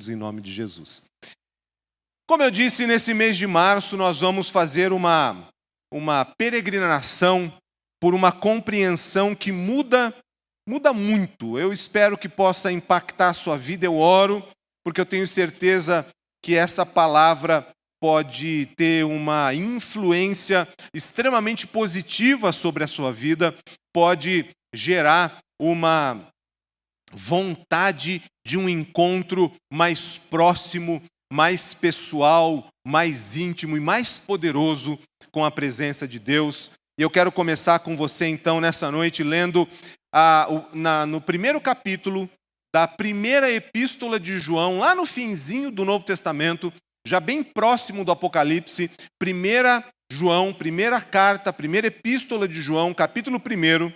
em nome de Jesus. Como eu disse, nesse mês de março nós vamos fazer uma peregrinação por uma compreensão que muda muito. Eu espero que possa impactar a sua vida, eu oro, porque eu tenho certeza que essa palavra pode ter uma influência extremamente positiva sobre a sua vida, pode gerar uma vontade de um encontro mais próximo, mais pessoal, mais íntimo e mais poderoso com a presença de Deus. E eu quero começar com você então nessa noite lendo no primeiro capítulo da primeira epístola de João, lá no finzinho do Novo Testamento, já bem próximo do Apocalipse, 1 João, primeira carta, primeira epístola de João, capítulo 1,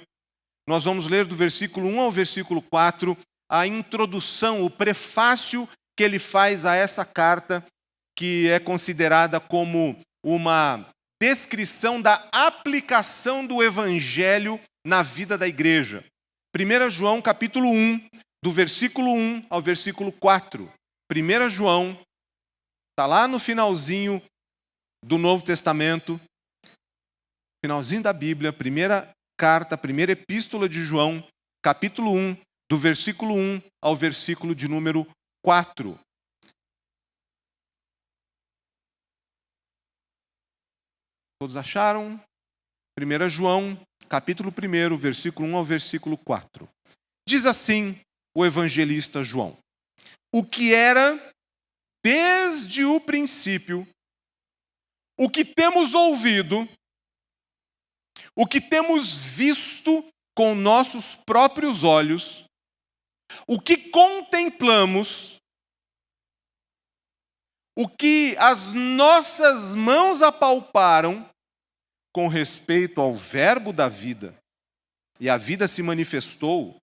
nós vamos ler do versículo 1 ao versículo 4, a introdução, o prefácio que ele faz a essa carta, que é considerada como uma descrição da aplicação do Evangelho na vida da igreja. 1 João, capítulo 1, do versículo 1 ao versículo 4. 1 João, está lá no finalzinho do Novo Testamento, finalzinho da Bíblia, primeira carta, primeira epístola de João, capítulo 1, do versículo 1 ao versículo de número 4. Todos acharam? 1 João, capítulo 1, versículo 1 ao versículo 4. Diz assim o evangelista João: o que era desde o princípio, o que temos ouvido, o que temos visto com nossos próprios olhos, o que contemplamos, o que as nossas mãos apalparam com respeito ao verbo da vida, e a vida se manifestou,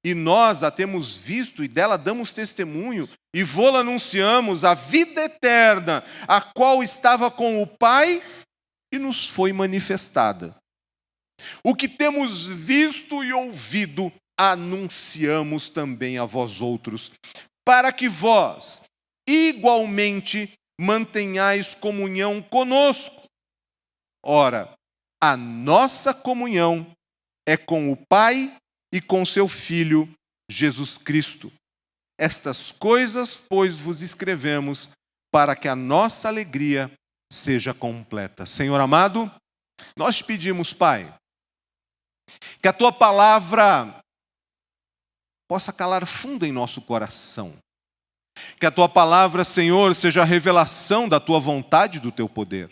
e nós a temos visto e dela damos testemunho, e vô-la anunciamos, a vida eterna, a qual estava com o Pai e nos foi manifestada. O que temos visto e ouvido, anunciamos também a vós outros, para que vós igualmente mantenhais comunhão conosco. Ora, a nossa comunhão é com o Pai e com seu Filho, Jesus Cristo. Estas coisas, pois, vos escrevemos, para que a nossa alegria seja completa. Senhor amado, nós te pedimos, Pai, que a Tua palavra possa calar fundo em nosso coração. Que a Tua palavra, Senhor, seja a revelação da Tua vontade e do Teu poder.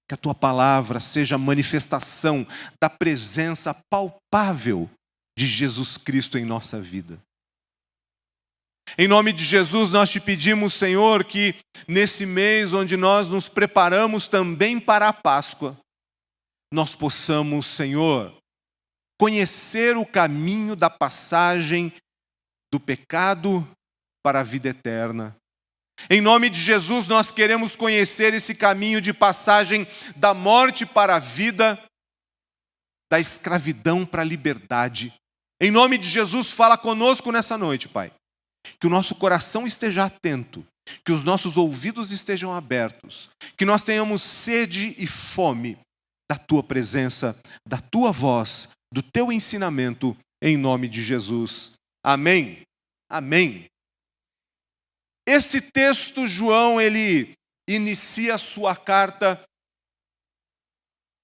Que a Tua palavra seja a manifestação da presença palpável de Jesus Cristo em nossa vida. Em nome de Jesus, nós te pedimos, Senhor, que nesse mês onde nós nos preparamos também para a Páscoa, nós possamos, Senhor, conhecer o caminho da passagem do pecado para a vida eterna. Em nome de Jesus, nós queremos conhecer esse caminho de passagem da morte para a vida, da escravidão para a liberdade. Em nome de Jesus, fala conosco nessa noite, Pai. Que o nosso coração esteja atento, que os nossos ouvidos estejam abertos, que nós tenhamos sede e fome da Tua presença, da Tua voz, do Teu ensinamento, em nome de Jesus. Amém. Amém. Esse texto, João, ele inicia a sua carta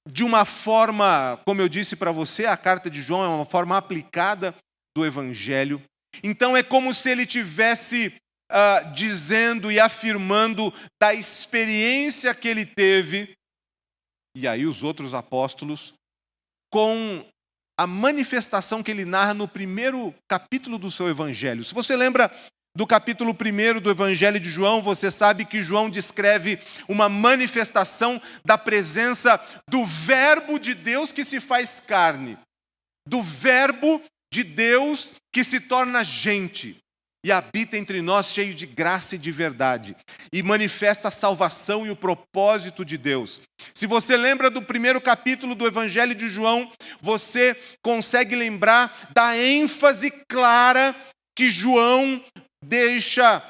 de uma forma, como eu disse para você, a carta de João é uma forma aplicada do Evangelho. Então é como se ele tivesse dizendo e afirmando da experiência que ele teve, e aí os outros apóstolos, com a manifestação que ele narra no primeiro capítulo do seu Evangelho. Se você lembra do capítulo 1 do Evangelho de João, você sabe que João descreve uma manifestação da presença do Verbo de Deus que se faz carne, do Verbo de Deus que se torna gente e habita entre nós cheio de graça e de verdade e manifesta a salvação e o propósito de Deus. Se você lembra do primeiro capítulo do Evangelho de João, você consegue lembrar da ênfase clara que João deixa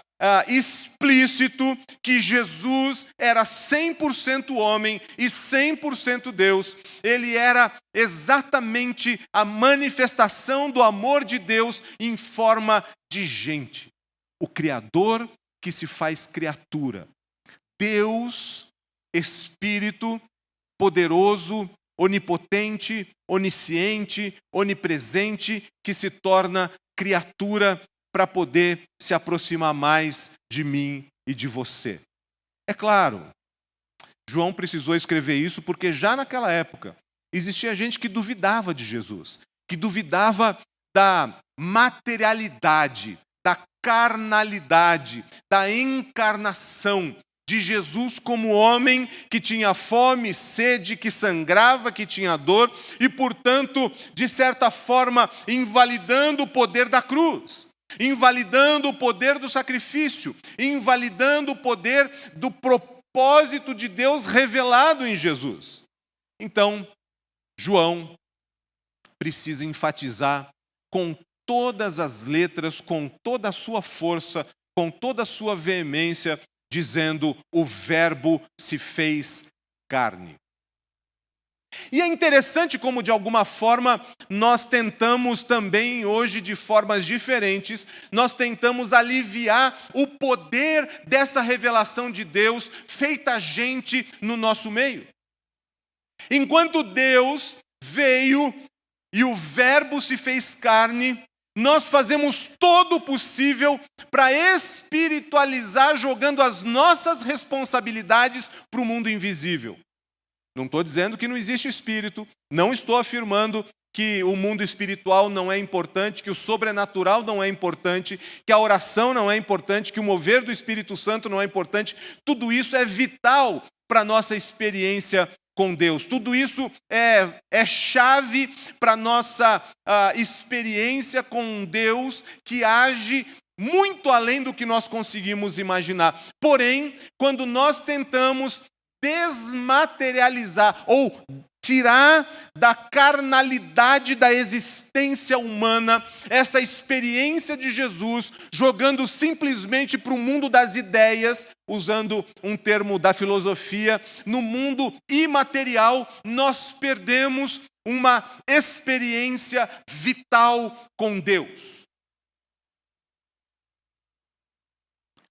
explícito que Jesus era 100% homem e 100% Deus. Ele era exatamente a manifestação do amor de Deus em forma de gente. O Criador que se faz criatura. Deus, Espírito, poderoso, onipotente, onisciente, onipresente, que se torna criatura para poder se aproximar mais de mim e de você. É claro, João precisou escrever isso porque já naquela época existia gente que duvidava de Jesus, que duvidava da materialidade, da carnalidade, da encarnação de Jesus como homem que tinha fome, sede, que sangrava, que tinha dor e, portanto, de certa forma, invalidando o poder da cruz, invalidando o poder do sacrifício, invalidando o poder do propósito de Deus revelado em Jesus. Então, João precisa enfatizar com todas as letras, com toda a sua força, com toda a sua veemência, dizendo: o Verbo se fez carne. E é interessante como, de alguma forma, nós tentamos também, hoje, de formas diferentes, nós tentamos aliviar o poder dessa revelação de Deus feita gente no nosso meio. Enquanto Deus veio e o Verbo se fez carne, nós fazemos todo o possível para espiritualizar, jogando as nossas responsabilidades para o mundo invisível. Não estou dizendo que não existe espírito, não estou afirmando que o mundo espiritual não é importante, que o sobrenatural não é importante, que a oração não é importante, que o mover do Espírito Santo não é importante. Tudo isso é vital para a nossa experiência com Deus. Tudo isso é chave para a nossa experiência com Deus, que age muito além do que nós conseguimos imaginar. Porém, quando nós tentamos desmaterializar ou tirar da carnalidade da existência humana essa experiência de Jesus, jogando simplesmente para o mundo das ideias, usando um termo da filosofia, no mundo imaterial, nós perdemos uma experiência vital com Deus.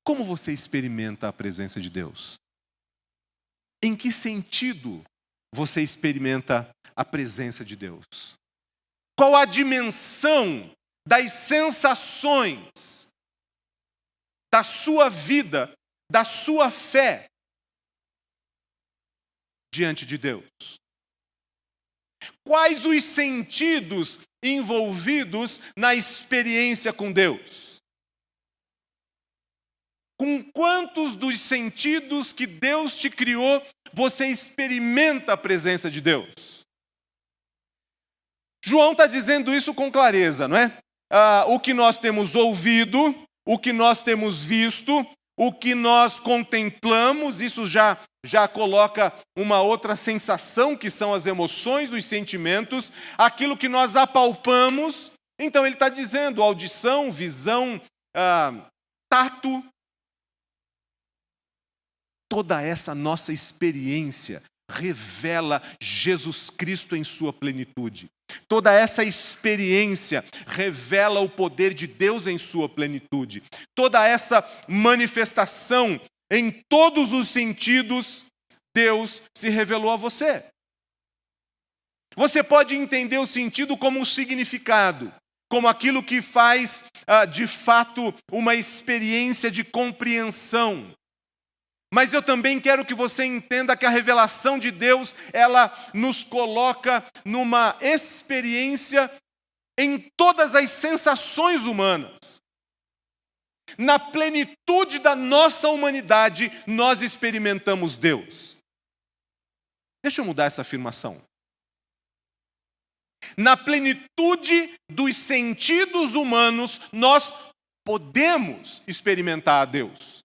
Como você experimenta a presença de Deus? Em que sentido você experimenta a presença de Deus? Qual a dimensão das sensações da sua vida, da sua fé diante de Deus? Quais os sentidos envolvidos na experiência com Deus? Com quantos dos sentidos que Deus te criou, você experimenta a presença de Deus? João está dizendo isso com clareza, não é? O que nós temos ouvido, o que nós temos visto, o que nós contemplamos, isso já coloca uma outra sensação, que são as emoções, os sentimentos, aquilo que nós apalpamos. Então ele está dizendo audição, visão, tato. Toda essa nossa experiência revela Jesus Cristo em sua plenitude. Toda essa experiência revela o poder de Deus em sua plenitude. Toda essa manifestação, em todos os sentidos, Deus se revelou a você. Você pode entender o sentido como um significado, como aquilo que faz, de fato, uma experiência de compreensão. Mas eu também quero que você entenda que a revelação de Deus, ela nos coloca numa experiência em todas as sensações humanas. Na plenitude da nossa humanidade, nós experimentamos Deus. Deixa eu mudar essa afirmação. Na plenitude dos sentidos humanos, nós podemos experimentar a Deus.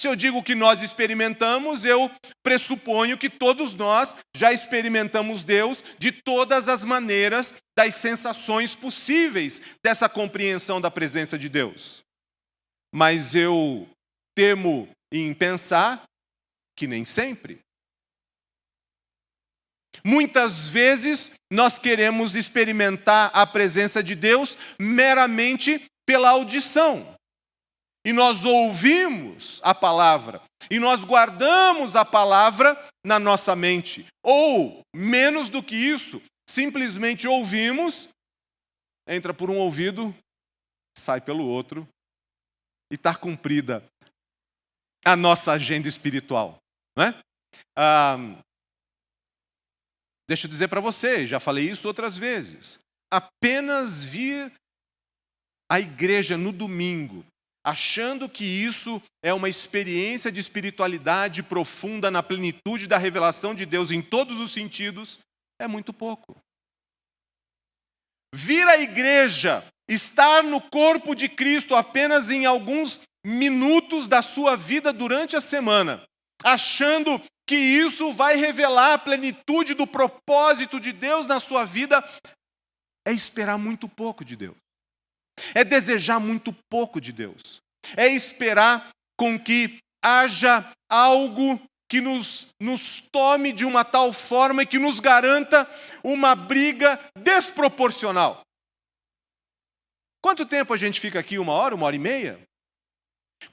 Se eu digo que nós experimentamos, eu pressuponho que todos nós já experimentamos Deus de todas as maneiras, das sensações possíveis dessa compreensão da presença de Deus. mas eu temo em pensar que nem sempre. Muitas vezes nós queremos experimentar a presença de Deus meramente pela audição. E nós ouvimos a palavra, e nós guardamos a palavra na nossa mente. Ou, menos do que isso, simplesmente ouvimos, entra por um ouvido, sai pelo outro, e está cumprida a nossa agenda espiritual. Não é? Deixa eu dizer para você, já falei isso outras vezes. Apenas vir à igreja no domingo, achando que isso é uma experiência de espiritualidade profunda na plenitude da revelação de Deus em todos os sentidos, é muito pouco. Vir à igreja, estar no corpo de Cristo apenas em alguns minutos da sua vida durante a semana, achando que isso vai revelar a plenitude do propósito de Deus na sua vida, é esperar muito pouco de Deus. É desejar muito pouco de Deus. É esperar com que haja algo que nos tome de uma tal forma e que nos garanta uma briga desproporcional. Quanto tempo a gente fica aqui? 1 hora, 1h30?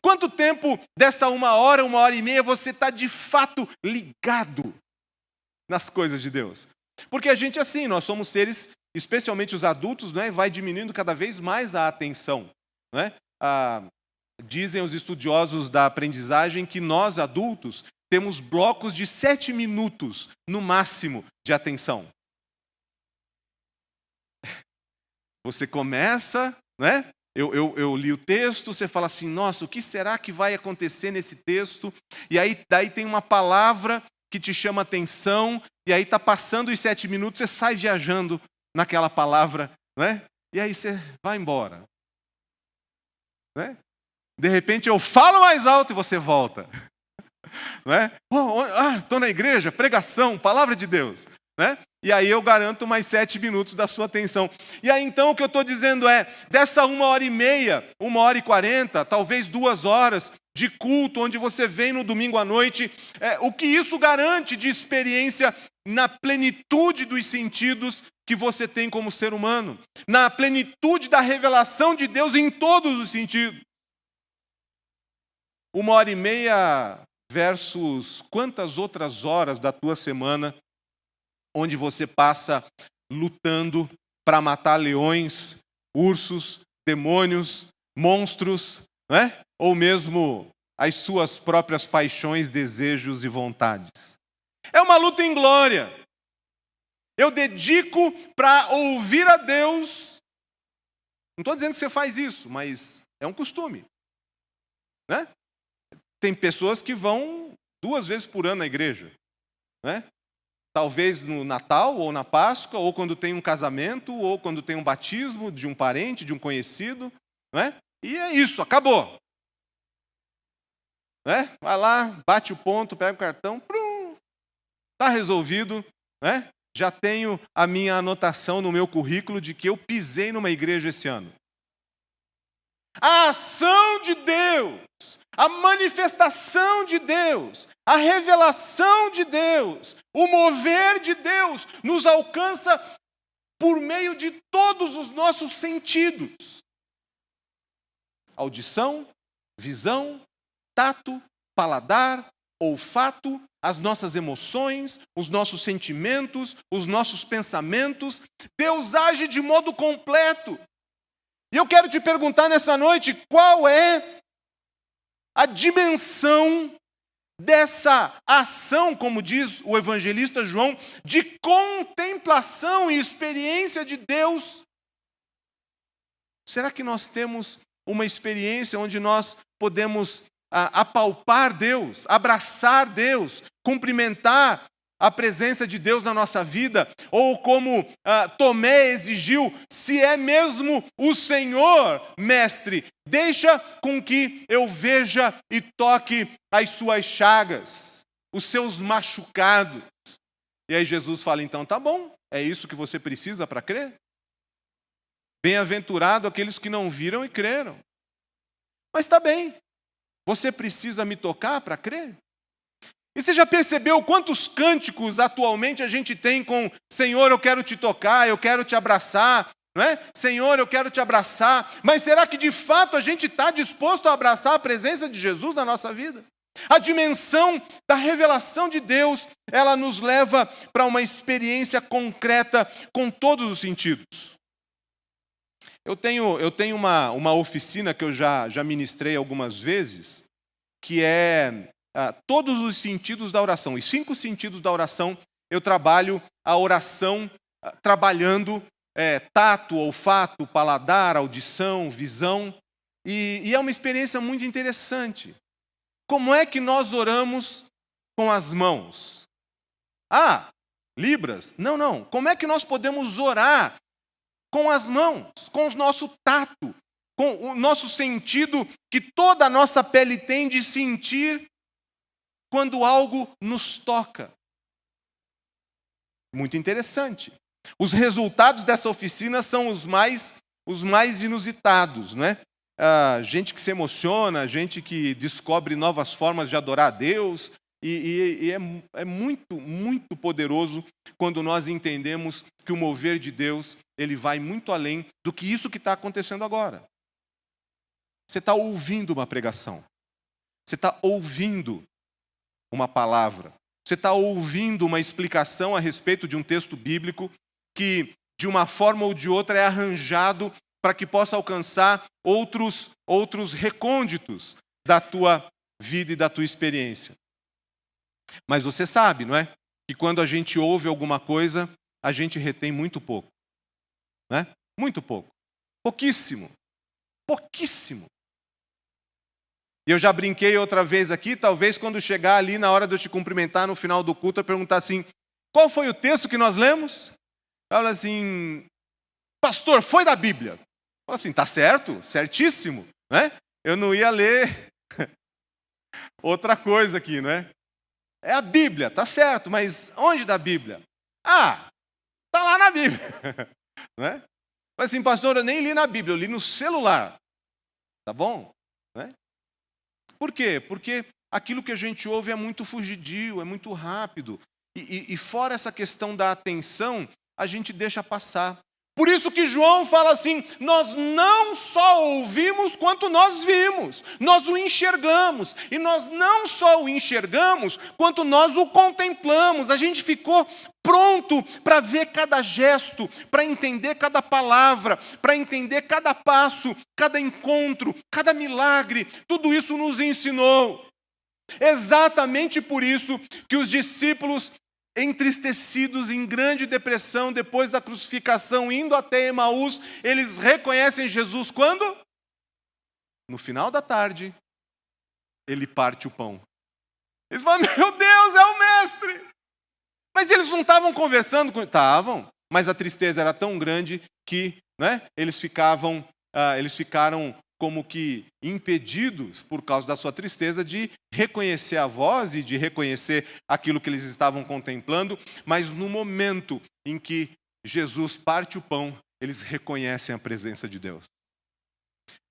Quanto tempo dessa 1 hora, 1h30 você está de fato ligado nas coisas de Deus? Porque a gente é assim, nós somos seres, especialmente os adultos, né, vai diminuindo cada vez mais a atenção. Né? Dizem os estudiosos da aprendizagem que nós adultos temos blocos de 7 minutos no máximo de atenção. Você começa, né? Eu li o texto, você fala assim, nossa, o que será que vai acontecer nesse texto? E aí daí tem uma palavra que te chama atenção, e aí está passando os 7 minutos, você sai viajando naquela palavra, né? E aí você vai embora. Né? De repente eu falo mais alto e você volta. Né? Estou na igreja, pregação, palavra de Deus. Né? E aí eu garanto mais 7 minutos da sua atenção. E aí então o que eu estou dizendo é, dessa 1h30, 1h40, talvez 2 horas de culto, onde você vem no domingo à noite, o que isso garante de experiência na plenitude dos sentidos que você tem como ser humano, na plenitude da revelação de Deus em todos os sentidos. 1h30 versus quantas outras horas da tua semana onde você passa lutando para matar leões, ursos, demônios, monstros, né? Ou mesmo as suas próprias paixões, desejos e vontades. É uma luta em glória. Eu dedico para ouvir a Deus. Não estou dizendo que você faz isso, mas é um costume. Né? Tem pessoas que vão 2 vezes por ano na igreja. Né? Talvez no Natal, ou na Páscoa, ou quando tem um casamento, ou quando tem um batismo de um parente, de um conhecido. Né? E é isso, acabou. Né? Vai lá, bate o ponto, pega o cartão, está resolvido. Né? Já tenho a minha anotação no meu currículo de que eu pisei numa igreja esse ano. A ação de Deus, a manifestação de Deus, a revelação de Deus, o mover de Deus nos alcança por meio de todos os nossos sentidos. Audição, visão, tato, paladar, olfato, as nossas emoções, os nossos sentimentos, os nossos pensamentos. Deus age de modo completo. E eu quero te perguntar nessa noite, qual é a dimensão dessa ação, como diz o evangelista João, de contemplação e experiência de Deus? Será que nós temos uma experiência onde nós podemos apalpar Deus, abraçar Deus, cumprimentar a presença de Deus na nossa vida? Ou como Tomé exigiu, se é mesmo o Senhor, mestre, deixa com que eu veja e toque as suas chagas, os seus machucados. E aí Jesus fala, então tá bom, é isso que você precisa para crer? Bem-aventurado aqueles que não viram e creram. Mas está bem. Você precisa me tocar para crer? E você já percebeu quantos cânticos atualmente a gente tem com Senhor, eu quero te tocar, eu quero te abraçar, não é? Senhor, eu quero te abraçar. Mas será que de fato a gente está disposto a abraçar a presença de Jesus na nossa vida? A dimensão da revelação de Deus, ela nos leva para uma experiência concreta com todos os sentidos. Eu tenho uma oficina que eu já ministrei algumas vezes, que é todos os sentidos da oração. Os 5 sentidos da oração, eu trabalho a oração trabalhando tato, olfato, paladar, audição, visão. E é uma experiência muito interessante. Como é que nós oramos com as mãos? Libras? Não. Como é que nós podemos orar com as mãos, com o nosso tato, com o nosso sentido que toda a nossa pele tem de sentir quando algo nos toca? Muito interessante. Os resultados dessa oficina são os mais inusitados, não é? Gente que se emociona, gente que descobre novas formas de adorar a Deus, e é muito, muito poderoso quando nós entendemos que o mover de Deus, ele vai muito além do que isso que está acontecendo agora. Você está ouvindo uma pregação, você está ouvindo uma palavra, você está ouvindo uma explicação a respeito de um texto bíblico que, de uma forma ou de outra, é arranjado para que possa alcançar outros recônditos da tua vida e da tua experiência. Mas você sabe, não é? Que quando a gente ouve alguma coisa, a gente retém muito pouco. Né? Muito pouco. Pouquíssimo. Pouquíssimo. E eu já brinquei outra vez aqui, talvez quando chegar ali na hora de eu te cumprimentar no final do culto, eu perguntar assim, qual foi o texto que nós lemos? Fala assim, pastor, foi da Bíblia. Fala assim, tá certo, certíssimo. Né? Eu não ia ler outra coisa aqui, não é? É a Bíblia, tá certo, mas onde da Bíblia? Tá lá na Bíblia. Não é? Fala assim, pastor, eu nem li na Bíblia, eu li no celular. Tá bom? Não é? Por quê? Porque aquilo que a gente ouve é muito fugidio, é muito rápido. E fora essa questão da atenção, a gente deixa passar. Por isso que João fala assim, nós não só ouvimos quanto nós vimos, nós o enxergamos. E nós não só o enxergamos, quanto nós o contemplamos. A gente ficou pronto para ver cada gesto, para entender cada palavra, para entender cada passo, cada encontro, cada milagre. Tudo isso nos ensinou. Exatamente por isso que os discípulos, entristecidos em grande depressão depois da crucificação, indo até Emaús, eles reconhecem Jesus quando? No final da tarde, ele parte o pão. Eles falam, meu Deus, é o mestre! Mas eles não estavam conversando com... Estavam, mas a tristeza era tão grande que, né, eles ficaram como que impedidos, por causa da sua tristeza, de reconhecer a voz e de reconhecer aquilo que eles estavam contemplando, mas no momento em que Jesus parte o pão, eles reconhecem a presença de Deus.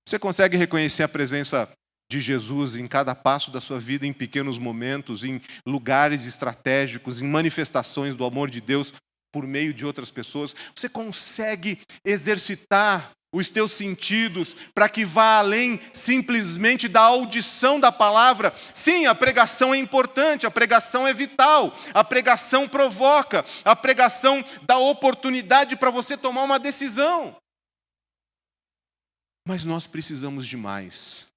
Você consegue reconhecer a presença de Jesus em cada passo da sua vida, em pequenos momentos, em lugares estratégicos, em manifestações do amor de Deus por meio de outras pessoas? Você consegue exercitar os teus sentidos para que vá além simplesmente da audição da palavra? Sim, a pregação é importante, a pregação é vital, a pregação provoca, a pregação dá oportunidade para você tomar uma decisão. Mas nós precisamos de mais.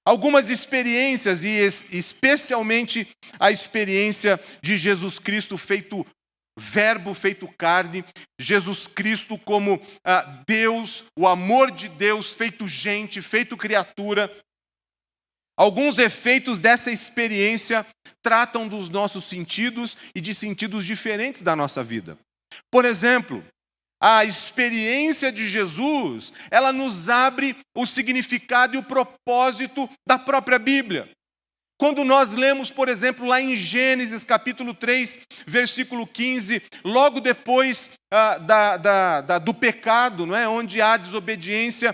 Algumas experiências, e especialmente a experiência de Jesus Cristo feito Verbo, feito carne, Jesus Cristo como Deus, o amor de Deus feito gente, feito criatura. Alguns efeitos dessa experiência tratam dos nossos sentidos e de sentidos diferentes da nossa vida. Por exemplo, a experiência de Jesus, ela nos abre o significado e o propósito da própria Bíblia. Quando nós lemos, por exemplo, lá em Gênesis capítulo 3, versículo 15, logo depois do pecado, não é? Onde há desobediência,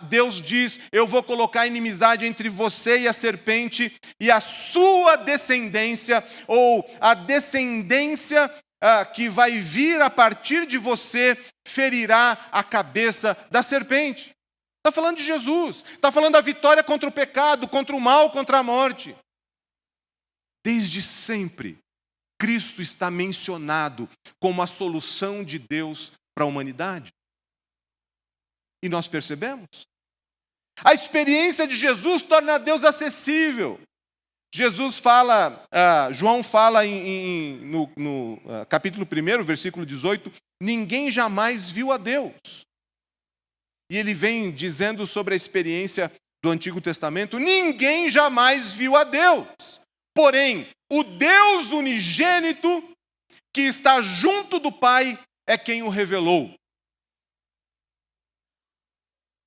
Deus diz: eu vou colocar inimizade entre você e a serpente, e a sua descendência, ou a descendência que vai vir a partir de você, ferirá a cabeça da serpente. Está falando de Jesus, está falando da vitória contra o pecado, contra o mal, contra a morte. Desde sempre, Cristo está mencionado como a solução de Deus para a humanidade. E nós percebemos. A experiência de Jesus torna Deus acessível. Jesus fala, João fala no capítulo 1, versículo 18, ninguém jamais viu a Deus. E ele vem dizendo sobre a experiência do Antigo Testamento, ninguém jamais viu a Deus. Porém, o Deus unigênito, que está junto do Pai, é quem o revelou.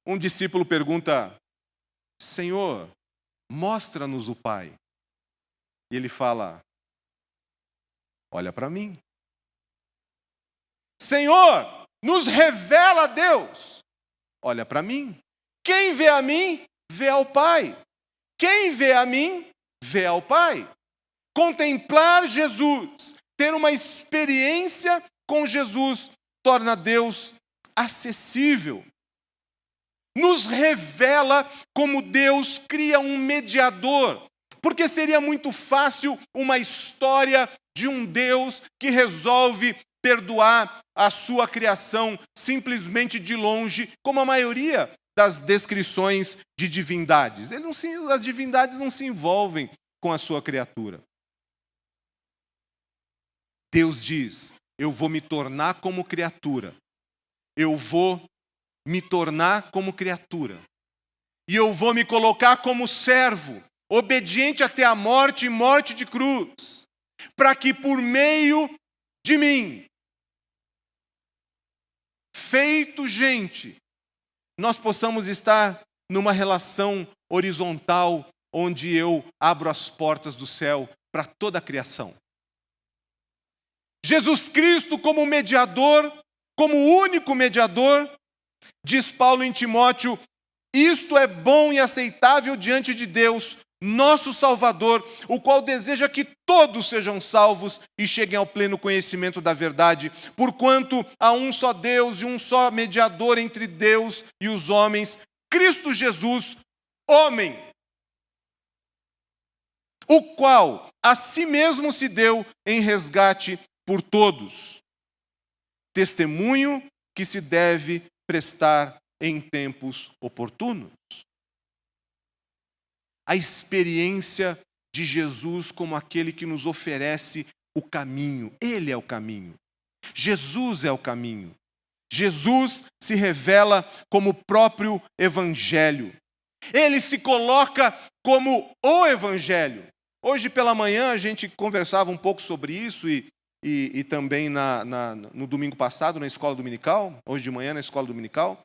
Um discípulo pergunta: Senhor, mostra-nos o Pai. E ele fala: olha para mim. Senhor, nos revela Deus. Olha para mim. Quem vê a mim, vê ao Pai. Quem vê a mim, vê ao Pai. Contemplar Jesus, ter uma experiência com Jesus, torna Deus acessível. Nos revela como Deus cria um mediador. Porque seria muito fácil uma história de um Deus que resolve perdoar a sua criação simplesmente de longe, como a maioria das descrições de divindades. As divindades não se envolvem com a sua criatura. Deus diz: eu vou me tornar como criatura. Eu vou me tornar como criatura. E eu vou me colocar como servo, obediente até a morte e morte de cruz, para que por meio de mim, feito gente, nós possamos estar numa relação horizontal, onde eu abro as portas do céu para toda a criação. Jesus Cristo como mediador, como único mediador, diz Paulo em Timóteo, isto é bom e aceitável diante de Deus, nosso Salvador, o qual deseja que todos sejam salvos e cheguem ao pleno conhecimento da verdade, porquanto há um só Deus e um só mediador entre Deus e os homens, Cristo Jesus, homem, o qual a si mesmo se deu em resgate por todos. Testemunho que se deve prestar em tempos oportunos. A experiência de Jesus como aquele que nos oferece o caminho. Ele é o caminho. Jesus é o caminho. Jesus se revela como o próprio Evangelho. Ele se coloca como o Evangelho. Hoje pela manhã a gente conversava um pouco sobre isso e também no domingo passado na escola dominical, hoje de manhã na escola dominical,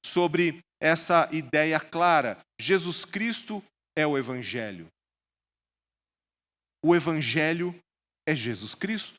sobre essa ideia clara. Jesus Cristo é o Evangelho. O Evangelho é Jesus Cristo.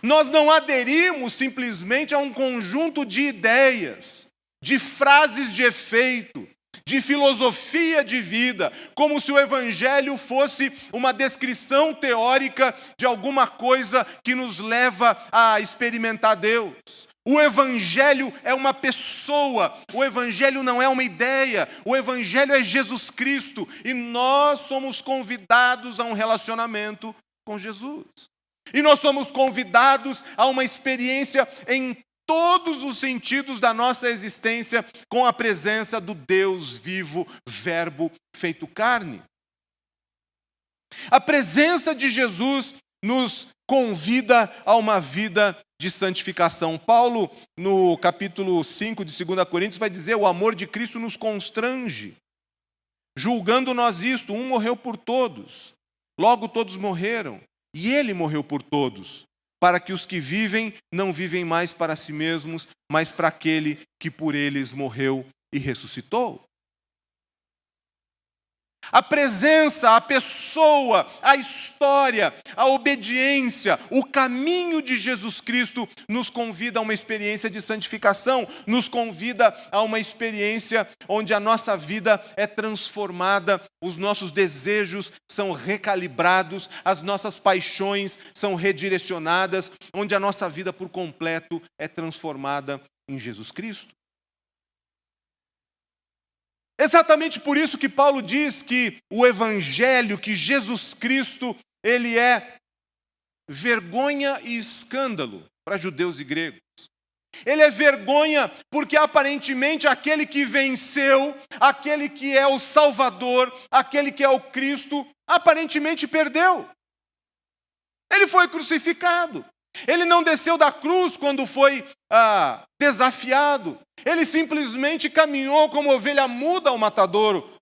Nós não aderimos simplesmente a um conjunto de ideias, de frases de efeito, de filosofia de vida, como se o Evangelho fosse uma descrição teórica de alguma coisa que nos leva a experimentar Deus. O Evangelho é uma pessoa, o Evangelho não é uma ideia, o Evangelho é Jesus Cristo e nós somos convidados a um relacionamento com Jesus. E nós somos convidados a uma experiência em todos os sentidos da nossa existência com a presença do Deus vivo, Verbo feito carne. A presença de Jesus nos convida a uma vida de santificação. Paulo, no capítulo 5 de 2 Coríntios, vai dizer: o amor de Cristo nos constrange. Julgando nós isto, um morreu por todos, logo todos morreram, e ele morreu por todos, para que os que vivem não vivem mais para si mesmos, mas para aquele que por eles morreu e ressuscitou. A presença, a pessoa, a história, a obediência, o caminho de Jesus Cristo nos convida a uma experiência de santificação, nos convida a uma experiência onde a nossa vida é transformada, os nossos desejos são recalibrados, as nossas paixões são redirecionadas, onde a nossa vida por completo é transformada em Jesus Cristo. Exatamente por isso que Paulo diz que o Evangelho, que Jesus Cristo, ele é vergonha e escândalo para judeus e gregos. Ele é vergonha porque aparentemente aquele que venceu, aquele que é o Salvador, aquele que é o Cristo, aparentemente perdeu. Ele foi crucificado. Ele não desceu da cruz quando foi desafiado. Ele simplesmente caminhou como ovelha muda ao matadouro.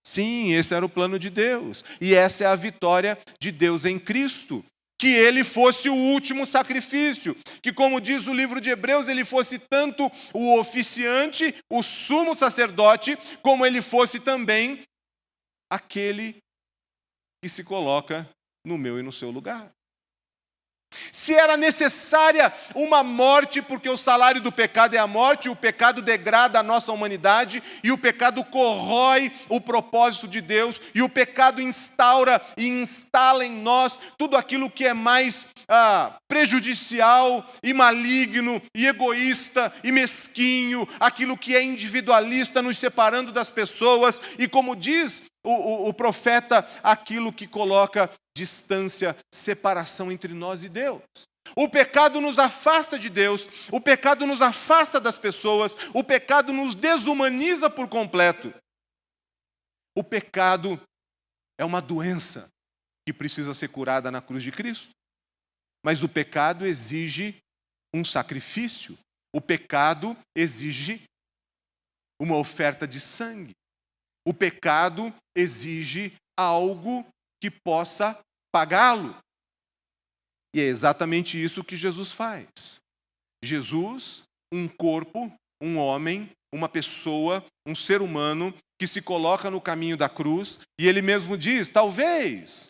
Sim, esse era o plano de Deus. E essa é a vitória de Deus em Cristo. Que ele fosse o último sacrifício. Que, como diz o livro de Hebreus, ele fosse tanto o oficiante, o sumo sacerdote, como ele fosse também aquele que se coloca no meu e no seu lugar. Se era necessária uma morte, porque o salário do pecado é a morte, o pecado degrada a nossa humanidade, e o pecado corrói o propósito de Deus, e o pecado instaura e instala em nós tudo aquilo que é mais prejudicial e maligno, e egoísta e mesquinho, aquilo que é individualista, nos separando das pessoas, e como diz o profeta, aquilo que coloca distância, separação entre nós e Deus. O pecado nos afasta de Deus, o pecado nos afasta das pessoas, o pecado nos desumaniza por completo. O pecado é uma doença que precisa ser curada na cruz de Cristo. Mas o pecado exige um sacrifício, o pecado exige uma oferta de sangue. O pecado exige algo que possa pagá-lo. E é exatamente isso que Jesus faz. Jesus, um corpo, um homem, uma pessoa, um ser humano que se coloca no caminho da cruz, e ele mesmo diz, talvez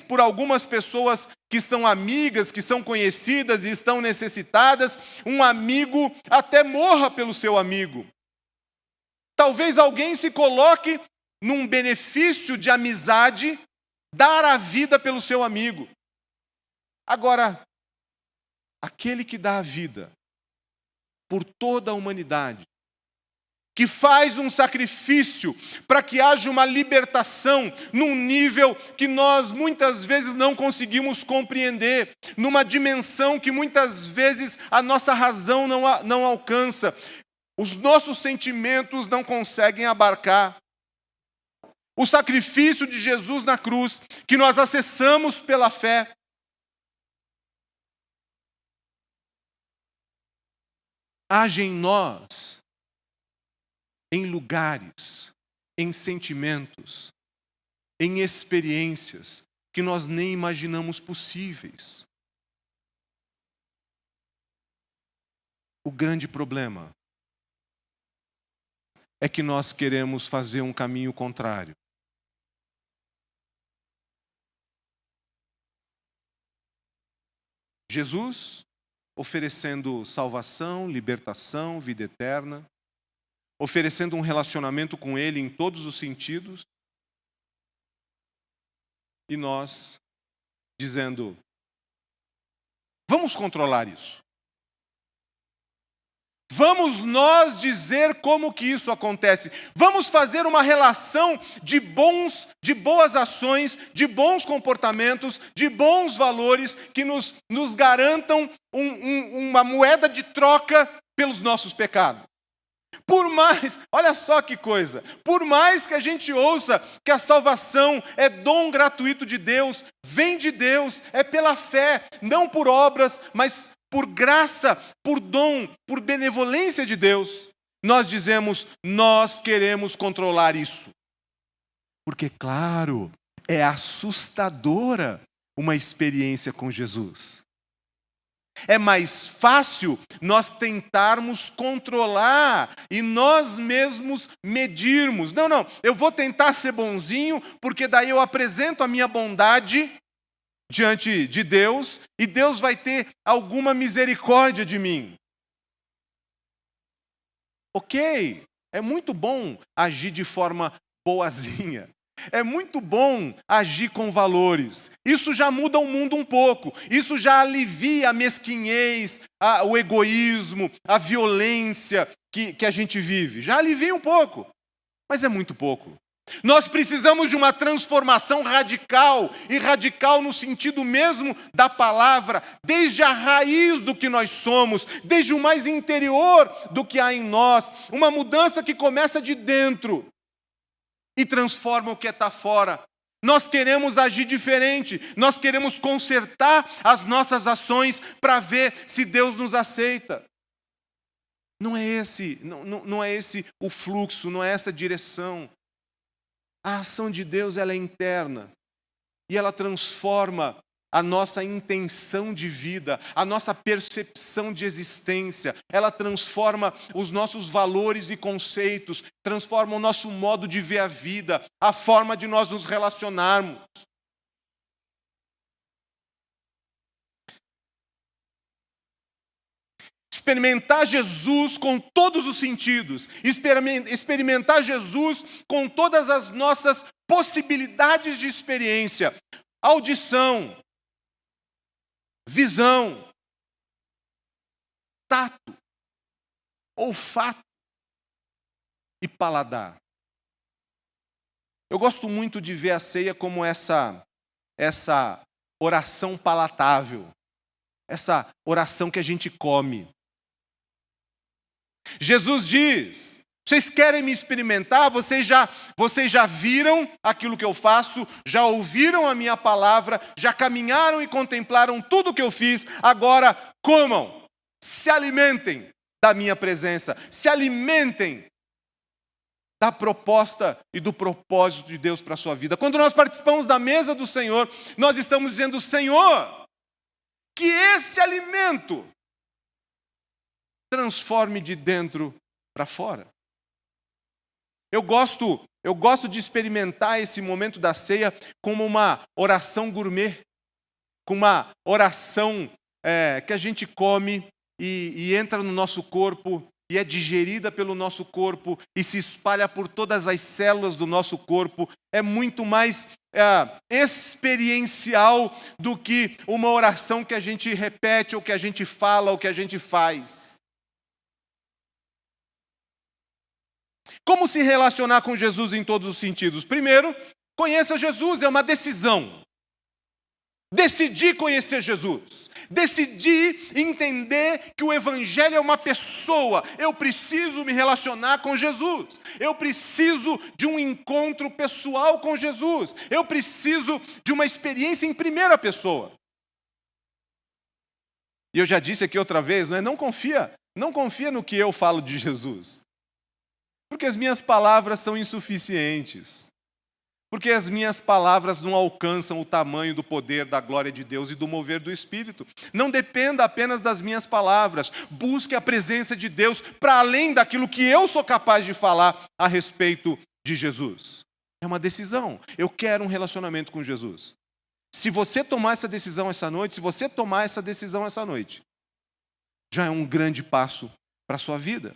por algumas pessoas que são amigas, que são conhecidas e estão necessitadas, um amigo até morra pelo seu amigo. Talvez alguém se coloque num benefício de amizade, dar a vida pelo seu amigo. Agora, aquele que dá a vida por toda a humanidade, que faz um sacrifício para que haja uma libertação num nível que nós muitas vezes não conseguimos compreender, numa dimensão que muitas vezes a nossa razão não alcança, os nossos sentimentos não conseguem abarcar. O sacrifício de Jesus na cruz, que nós acessamos pela fé, age em nós, em lugares, em sentimentos, em experiências que nós nem imaginamos possíveis. O grande problema é que nós queremos fazer um caminho contrário. Jesus oferecendo salvação, libertação, vida eterna, oferecendo um relacionamento com Ele em todos os sentidos, e nós dizendo, vamos controlar isso. Vamos nós dizer como que isso acontece. Vamos fazer uma relação de boas ações, de bons comportamentos, de bons valores que nos garantam uma moeda de troca pelos nossos pecados. Olha só que coisa, por mais que a gente ouça que a salvação é dom gratuito de Deus, vem de Deus, é pela fé, não por obras, mas por graça, por dom, por benevolência de Deus, nós dizemos, nós queremos controlar isso. Porque, claro, é assustadora uma experiência com Jesus. É mais fácil nós tentarmos controlar e nós mesmos medirmos. Não, eu vou tentar ser bonzinho, porque daí eu apresento a minha bondade diante de Deus e Deus vai ter alguma misericórdia de mim. Ok, é muito bom agir de forma boazinha. É muito bom agir com valores. Isso já muda o mundo um pouco. Isso já alivia a mesquinhez, o egoísmo, a violência que a gente vive. Já alivia um pouco, mas é muito pouco. Nós precisamos de uma transformação radical, e radical no sentido mesmo da palavra, desde a raiz do que nós somos, desde o mais interior do que há em nós. Uma mudança que começa de dentro e transforma o que está fora. Nós queremos agir diferente, nós queremos consertar as nossas ações para ver se Deus nos aceita. Não é esse o fluxo, não é essa a direção. A ação de Deus ela é interna e ela transforma a nossa intenção de vida, a nossa percepção de existência. Ela transforma os nossos valores e conceitos, transforma o nosso modo de ver a vida, a forma de nós nos relacionarmos. Experimentar Jesus com todos os sentidos, experimentar Jesus com todas as nossas possibilidades de experiência, audição, visão, tato, olfato e paladar. Eu gosto muito de ver a ceia como essa oração palatável, essa oração que a gente come. Jesus diz: vocês querem me experimentar? Vocês já viram aquilo que eu faço, já ouviram a minha palavra, já caminharam e contemplaram tudo o que eu fiz. Agora comam, se alimentem da minha presença, se alimentem da proposta e do propósito de Deus para a sua vida. Quando nós participamos da mesa do Senhor, nós estamos dizendo: Senhor, que esse alimento transforme de dentro para fora. Eu gosto de experimentar esse momento da ceia como uma oração gourmet, com uma oração que a gente come e entra no nosso corpo e é digerida pelo nosso corpo e se espalha por todas as células do nosso corpo. É muito mais experiencial do que uma oração que a gente repete, ou que a gente fala, ou que a gente faz. Como se relacionar com Jesus em todos os sentidos? Primeiro, conheça Jesus, é uma decisão. Decidi conhecer Jesus. Decidi entender que o Evangelho é uma pessoa. Eu preciso me relacionar com Jesus. Eu preciso de um encontro pessoal com Jesus. Eu preciso de uma experiência em primeira pessoa. E eu já disse aqui outra vez, não confia no que eu falo de Jesus. Porque as minhas palavras são insuficientes. Porque as minhas palavras não alcançam o tamanho do poder, da glória de Deus e do mover do Espírito. Não dependa apenas das minhas palavras. Busque a presença de Deus para além daquilo que eu sou capaz de falar a respeito de Jesus. É uma decisão. Eu quero um relacionamento com Jesus. Se você tomar essa decisão essa noite, já é um grande passo para a sua vida.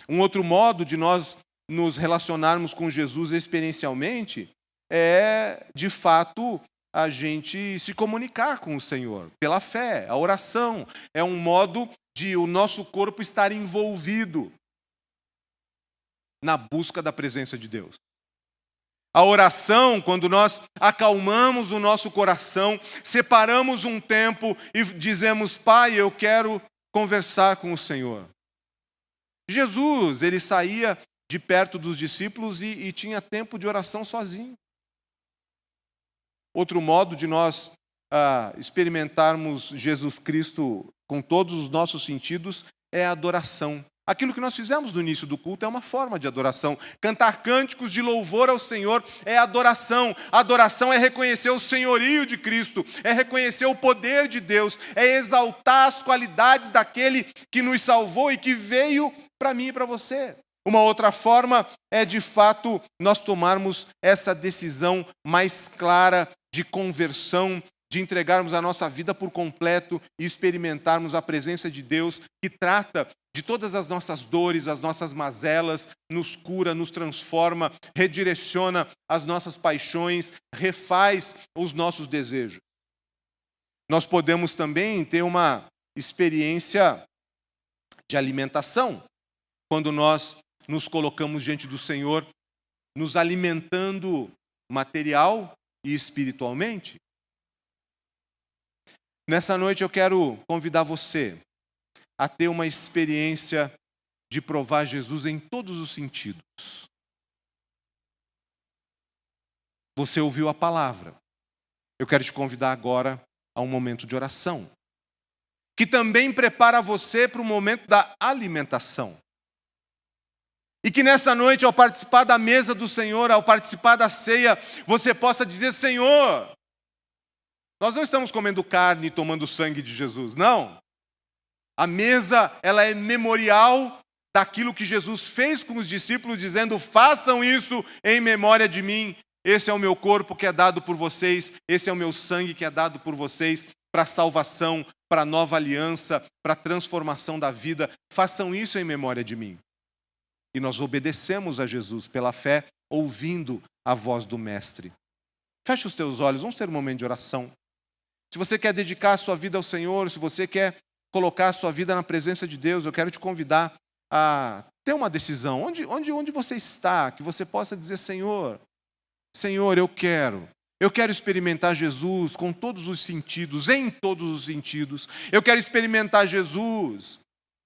Um outro modo de nós nos relacionarmos com Jesus experiencialmente é, de fato, a gente se comunicar com o Senhor pela fé. A oração é um modo de o nosso corpo estar envolvido na busca da presença de Deus. A oração, quando nós acalmamos o nosso coração, separamos um tempo e dizemos: Pai, eu quero conversar com o Senhor. Jesus, ele saía de perto dos discípulos e tinha tempo de oração sozinho. Outro modo de nós experimentarmos Jesus Cristo com todos os nossos sentidos é a adoração. Aquilo que nós fizemos no início do culto é uma forma de adoração. Cantar cânticos de louvor ao Senhor é adoração. Adoração é reconhecer o senhorio de Cristo, é reconhecer o poder de Deus, é exaltar as qualidades daquele que nos salvou e que veio para mim e para você. Uma outra forma é, de fato, nós tomarmos essa decisão mais clara de conversão, de entregarmos a nossa vida por completo e experimentarmos a presença de Deus, que trata de todas as nossas dores, as nossas mazelas, nos cura, nos transforma, redireciona as nossas paixões, refaz os nossos desejos. Nós podemos também ter uma experiência de alimentação, quando nós nos colocamos diante do Senhor, nos alimentando material e espiritualmente. Nessa noite eu quero convidar você a ter uma experiência de provar Jesus em todos os sentidos. Você ouviu a palavra. Eu quero te convidar agora a um momento de oração, que também prepara você para o momento da alimentação. E que nessa noite, ao participar da mesa do Senhor, ao participar da ceia, você possa dizer: Senhor, nós não estamos comendo carne e tomando sangue de Jesus, não. A mesa, ela é memorial daquilo que Jesus fez com os discípulos, dizendo: façam isso em memória de mim. Esse é o meu corpo que é dado por vocês, esse é o meu sangue que é dado por vocês para a salvação, para a nova aliança, para a transformação da vida. Façam isso em memória de mim. E nós obedecemos a Jesus pela fé, ouvindo a voz do Mestre. Feche os teus olhos, vamos ter um momento de oração. Se você quer dedicar a sua vida ao Senhor, se você quer colocar a sua vida na presença de Deus, eu quero te convidar a ter uma decisão. Onde você está, que você possa dizer: Senhor, eu quero experimentar Jesus com todos os sentidos, em todos os sentidos. Eu quero experimentar Jesus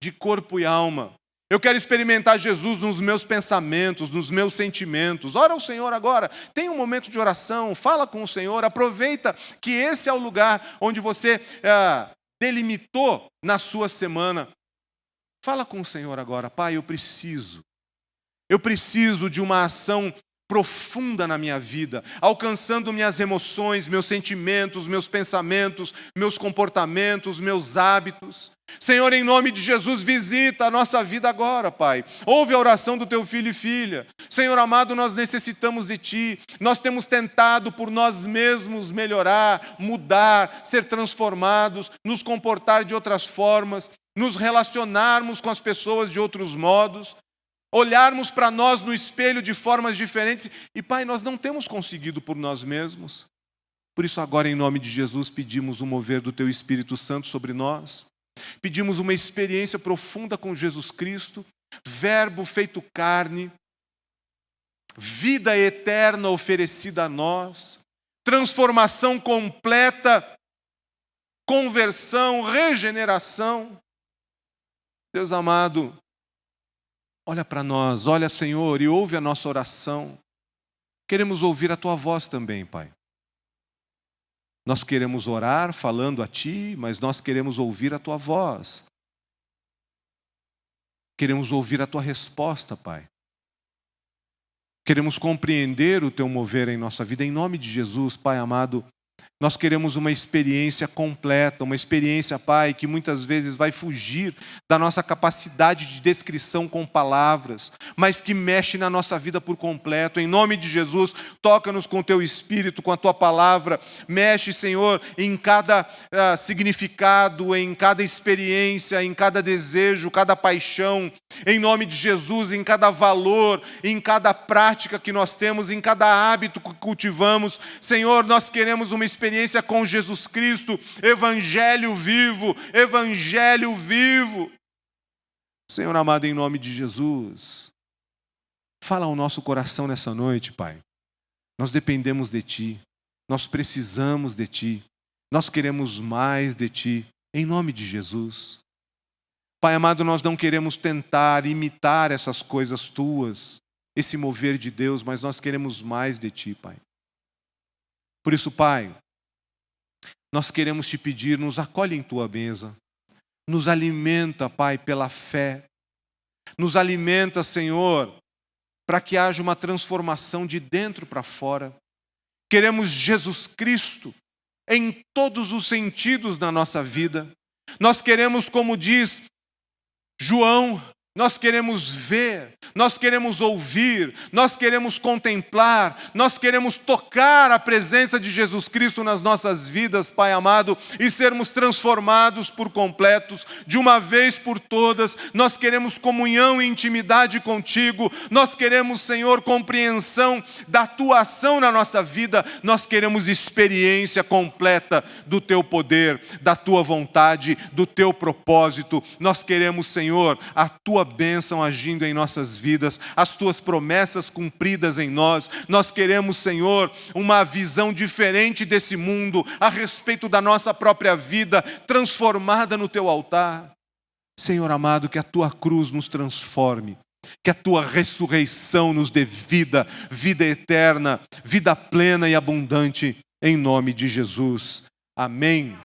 de corpo e alma. Eu quero experimentar Jesus nos meus pensamentos, nos meus sentimentos. Ora ao Senhor agora, tenha um momento de oração, fala com o Senhor, aproveita que esse é o lugar onde você delimitou na sua semana. Fala com o Senhor agora: Pai, eu preciso de uma ação profunda na minha vida, alcançando minhas emoções, meus sentimentos, meus pensamentos, meus comportamentos, meus hábitos. Senhor, em nome de Jesus, visita a nossa vida agora, Pai. Ouve a oração do teu filho e filha. Senhor amado, nós necessitamos de Ti. Nós temos tentado por nós mesmos melhorar, mudar, ser transformados, nos comportar de outras formas, nos relacionarmos com as pessoas de outros modos, olharmos para nós no espelho de formas diferentes. E, Pai, nós não temos conseguido por nós mesmos. Por isso, agora, em nome de Jesus, pedimos o mover do Teu Espírito Santo sobre nós. Pedimos uma experiência profunda com Jesus Cristo, Verbo feito carne, vida eterna oferecida a nós, transformação completa, conversão, regeneração. Deus amado, olha para nós, olha, Senhor, e ouve a nossa oração. Queremos ouvir a Tua voz também, Pai. Nós queremos orar falando a Ti, mas nós queremos ouvir a Tua voz. Queremos ouvir a Tua resposta, Pai. Queremos compreender o Teu mover em nossa vida. Em nome de Jesus, Pai amado, nós queremos uma experiência completa, uma experiência, Pai, que muitas vezes vai fugir da nossa capacidade de descrição com palavras, mas que mexe na nossa vida por completo. Em nome de Jesus, toca-nos com o Teu Espírito, com a Tua palavra. Mexe, Senhor, em cada significado, em cada experiência, em cada desejo, cada paixão. Em nome de Jesus, em cada valor, em cada prática que nós temos, em cada hábito que cultivamos. Senhor, nós queremos uma experiência com Jesus Cristo, Evangelho vivo, Evangelho vivo. Senhor amado, em nome de Jesus, fala ao nosso coração nessa noite, Pai. Nós dependemos de Ti, nós precisamos de Ti, nós queremos mais de Ti, em nome de Jesus. Pai amado, nós não queremos tentar imitar essas coisas Tuas, esse mover de Deus, mas nós queremos mais de Ti, Pai. Por isso, Pai, nós queremos Te pedir, nos acolhe em Tua mesa, nos alimenta, Pai, pela fé, Nos alimenta, Senhor, para que haja uma transformação de dentro para fora. Queremos Jesus Cristo em todos os sentidos da nossa vida. Nós queremos, como diz João, nós queremos ver, nós queremos ouvir, nós queremos contemplar, nós queremos tocar a presença de Jesus Cristo nas nossas vidas, Pai amado, e sermos transformados por completos, de uma vez por todas. Nós queremos comunhão e intimidade contigo, nós queremos, Senhor, compreensão da tua ação na nossa vida, nós queremos experiência completa do teu poder, da tua vontade, do teu propósito. Nós queremos, Senhor, a tua bênção agindo em nossas vidas, as tuas promessas cumpridas em nós. Nós queremos, Senhor, uma visão diferente desse mundo a respeito da nossa própria vida, transformada no teu altar. Senhor amado, que a tua cruz nos transforme, que a tua ressurreição nos dê vida, vida eterna, vida plena e abundante, em nome de Jesus. Amém.